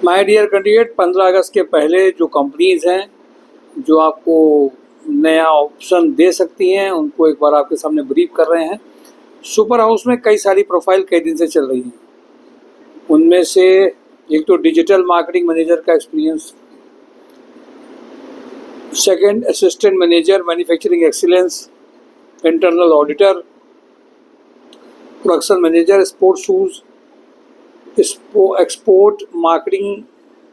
My dear candidate, 15 अगस्त के पहले जो कंपनीज़ हैं जो आपको नया ऑप्शन दे सकती हैं उनको एक बार आपके सामने ब्रीफ कर रहे हैं। सुपर हाउस में कई सारी प्रोफाइल कई दिन से चल रही हैं। उनमें से एक तो डिजिटल मार्केटिंग मैनेजर का experience, second assistant manager manufacturing excellence, internal auditor, production manager sports shoes, export marketing,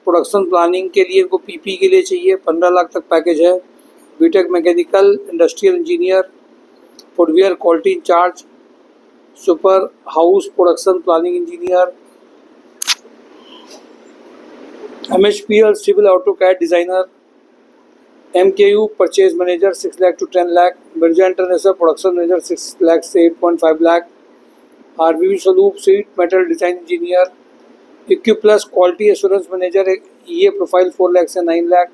production planning के लिए इनको पीपी के लिए चाहिए। 15 लाख तक पैकेज है। BTech mechanical industrial engineer, footwear quality incharge, super house production planning engineer, MHPL civil auto CAD designer, MKU purchase manager 6 lakh to 10 lakh, Mirza international production manager 6 lakh से 8.5 lakh, RVB सलूप sheet metal design engineer, EQ plus quality assurance manager, ये profile 4 lakh से 9 lakh,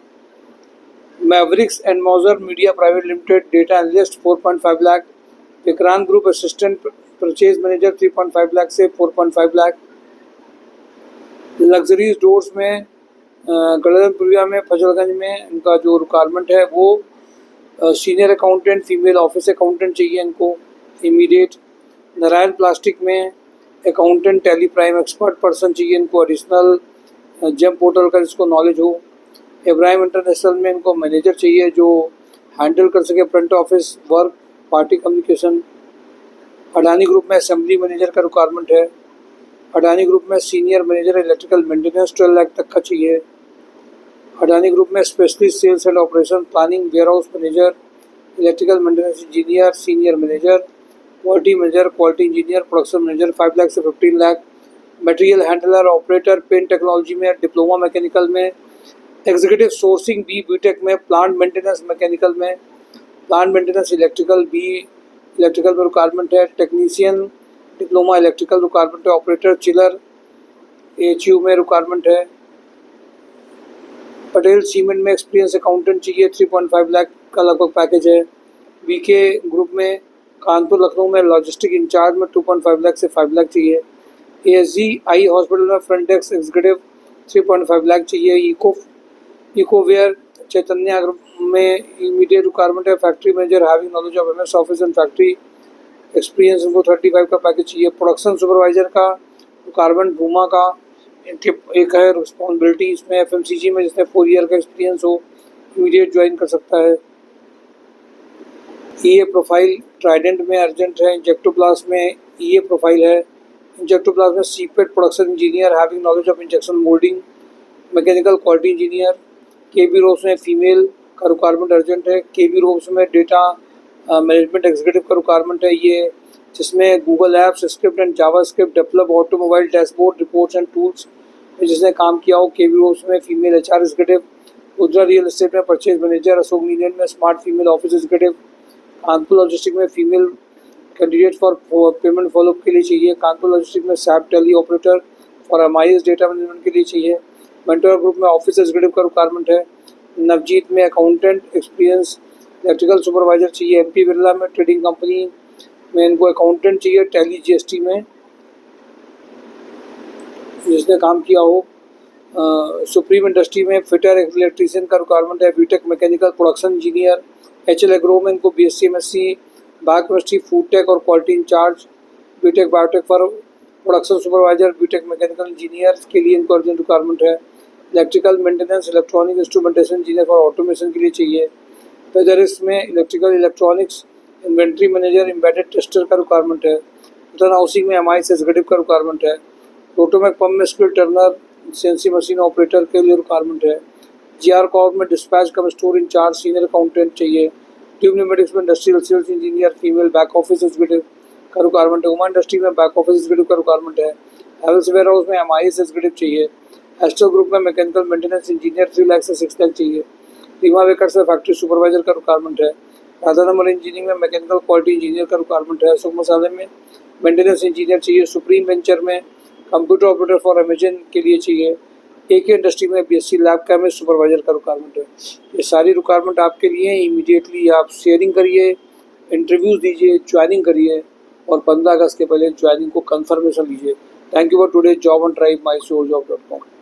Mavericks and मॉजर media private limited data analyst 4.5 lakh, Vikrant group assistant purchase manager 3.5 lakh से 4.5 lakh, luxuries doors में गढ़पुरिया में फजलगंज में इनका जो रिक्वायरमेंट है वो senior accountant female office accountant चाहिए इनको इमीडिएट। नारायण प्लास्टिक में accountant tally prime expert person चाहिए इनको एडिशनल जेम पोर्टल का जिसको नॉलेज हो। इब्राहिम इंटरनेशनल में इनको मैनेजर चाहिए जो हैंडल कर सके front office work party communication. Adani group में असेंबली मैनेजर का रिक्वायरमेंट है। अडानी ग्रुप में senior manager electrical maintenance 12 lakh तक का चाहिए। अडानी ग्रुप में specialist sales and operation planning warehouse manager, electrical maintenance engineer, senior manager, quality manager, quality engineer, production manager 5 lakh से 15 lakh. Material handler operator pen technology में, diploma mechanical में, executive sourcing BTech में, plant maintenance mechanical में, plant maintenance electrical में requirement है। Technician diploma electrical requirement है। Operator chiller HU में requirement है। पटेल सीमेंट में एक्सपीरियंस अकाउंटेंट चाहिए 3.5 लाख का लगभग पैकेज है। BK ग्रुप में कानपुर लखनऊ में लॉजिस्टिक इंचार्ज में 2.5 लाख से 5 लाख चाहिए। ASG आई हॉस्पिटल में फ्रंट डेस्क एग्जीक्यूटिव 3.5 लाख चाहिए। इकोवेयर चैतन्य में इमीडिएट रिक्वायरमेंट है। Factory manager having knowledge of MS office and factory experience इनको 35 का पैकेज चाहिए। प्रोडक्शन सुपरवाइजर का रिक्वायरमेंट भूमा का इनके एक है रिस्पॉन्सिबिलिटी इसमें। FMCG में जिसने 4 ईयर का एक्सपीरियंस हो इमीडिएट ज्वाइन कर सकता है। ये प्रोफाइल ट्राइडेंट में अर्जेंट है। इंजेक्टोप्लास में ये प्रोफाइल है। इंजेक्टोप्लास में CIPET production engineer having knowledge of injection moulding, mechanical quality engineer. KB रोब्स में फीमेल का रिक्वायरमेंट अर्जेंट है। KB रोब्स में डेटा मैनेजमेंट एग्जीक्यूटिव का रिक्वायरमेंट है ये, जिसमें Google apps script and JavaScript develop automobile dashboard reports and tools में जिसने काम किया हो। KB रोब्स में फीमेल HR एग्जीक्यूटिव। उद्रा रियल एस्टेट में परचेज मैनेजर। अशोक लीलैंड में smart female office executive. Kanpur logistic में female candidate for payment follow up के लिए चाहिए। कानपुर लॉजिस्टिक में SAP tally operator for MIS data management के लिए चाहिए। मेंटोर ग्रुप में ऑफिस एग्जीक्यूटिव का रिक्वायरमेंट है। नवजीत में अकाउंटेंट एक्सपीरियंस इलेक्ट्रिकल सुपरवाइजर चाहिए। MP बिरला में ट्रेडिंग कंपनी में इनको अकाउंटेंट चाहिए टैली GST में जिसने काम किया हो। सुप्रीम इंडस्ट्री में फिटर इलेक्ट्रीशियन का रिक्वायरमेंट है। BTech mechanical production engineer. HL agro में इनको BSc MSc biochemistry food tech और quality incharge. BTech biotech for production supervisor. BTech mechanical engineer के लिए इनको अर्जेंट रिक्वायरमेंट है। Electrical maintenance electronic instrumentation engineer for automation के लिए चाहिए। फेडरिक्स में electrical electronics inventory manager embedded tester का रिक्वायरमेंट है। रिटर्न हाउसिंग में MIS एग्जीक्यूटिव का रिक्वायरमेंट है। रोटोमैक पंप में skill turner CNC machine operator के लिए रिक्वायरमेंट है। GR कॉर्प में dispatch cum store incharge senior accountant चाहिए। ट्यूब न्यूमेटिक्स में industrial sales engineer female back office executive का रिक्वायरमेंट है। उमा इंडस्ट्री में बैक ऑफिस एग्जीक्यूटिव का रिक्वायरमेंट है। हैवेल्स वेयर हाउस में MIS एग्जीक्यूटिव चाहिए। एस्ट्रो ग्रुप में मैकेनिकल मेंटेनेंस इंजीनियर 3 लाख से 6 लाख चाहिए। रीमा वेकर से फैक्ट्री सुपरवाइजर का रिक्वायरमेंट है। राधा नंबर इंजीनियरिंग में मैकेनिकल क्वालिटी इंजीनियर का रिक्वायरमेंट है। अशोक मसाले में मेंटेनेंस इंजीनियर चाहिए। सुप्रीम वेंचर में कंप्यूटर ऑपरेटर फॉर अमेजन के लिए चाहिए। AK इंडस्ट्री में BSc लैब केमिस्ट सुपरवाइजर का रिक्वायरमेंट है। ये सारी रिक्वायरमेंट आपके लिए इमीडिएटली आप शेयरिंग करिए, इंटरव्यूज़ दीजिए, ज्वाइनिंग करिए और 15 अगस्त के पहले ज्वाइनिंग को कन्फर्मेशन लीजिए। Thank you for today job on tribe my sure जॉब.com।